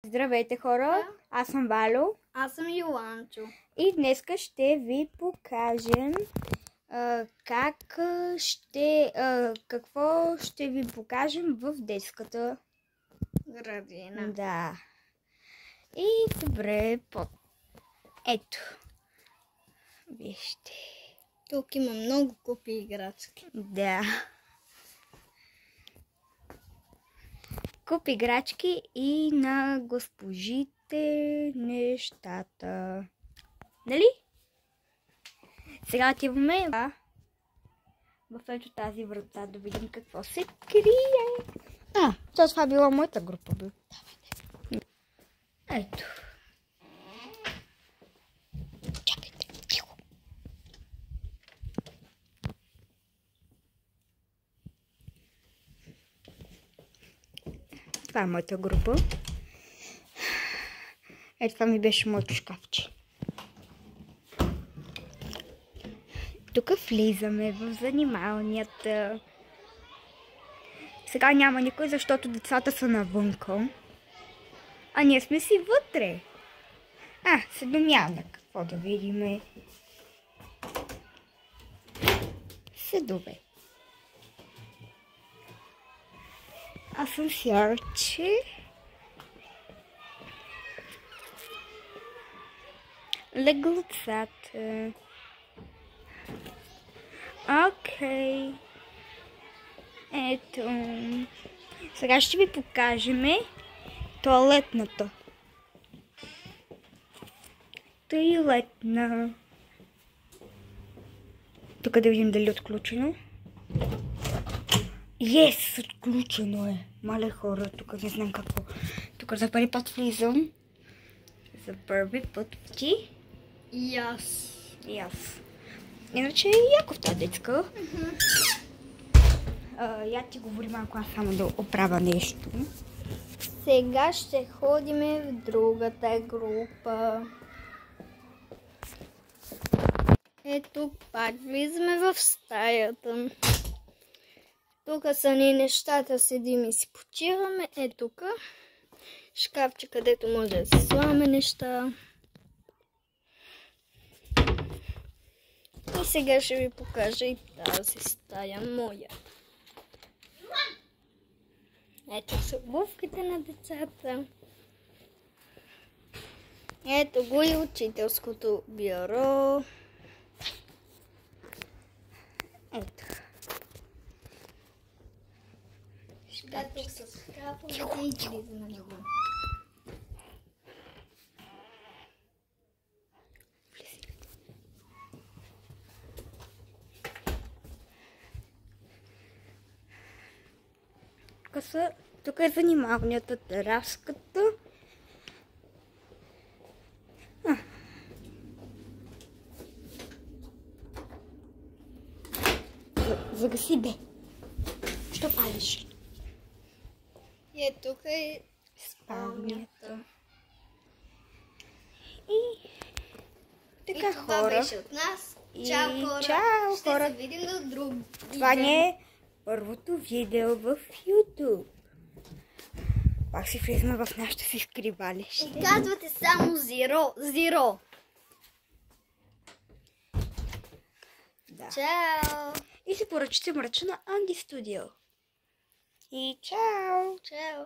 Здравейте, хора! Аз съм Валю. Аз съм Йоанчо. И днеска ще ви покажем какво ще ви покажем в детската градина. Да. И добре, ето. Вижте. Тук има много купи играчки. Да. Куп играчки и на госпожите нещата. Нали? Сега отиваме в ето тази врата да видим какво се крие. Това била моята група. Ето. Чакайте. Тихо. Това е моята група. Ето това ми беше моето шкафче. Тук влизаме в занималнията. Сега няма никой, защото децата са навънка. А ние сме си вътре. Седомяна. Какво да видиме? Седове. Асансьорче. Леглцата. Окей. Ето. Сега ще ви покажем тоалетната. Тоалетна. Тук да видим дали е отключено. Отключено е. Мале хора, тук не знам какво. Тук за първи път влизам. За първи път ти. И аз. Иначе яко в тази детска. Я ти говори малко, аз само да оправя нещо. Сега ще ходим в другата група. Ето пак влизаме в стаята. Тук са ни нещата, седим и си почиваме. Тук шкафче, където може да си слагаме неща. И сега ще ви покажа и тази стая моя. Ето са обувките на децата. Ето го и учителското бюро. Ето. Тук с шкафовете и излиза на него. Тук е занималнията, тераската. Загаси, бе. Що палиш? И тук е спалнята. И така, това хора. беше от нас. Чао, хора. Чао, хора. Ще се видим на друг видео. Това не е първото видео в YouTube. Пак си влизаме в нашето си скривалище. И казвате само зеро. Да. Чао. И се поръчате мръча на Анди Студио. И чао! Чао.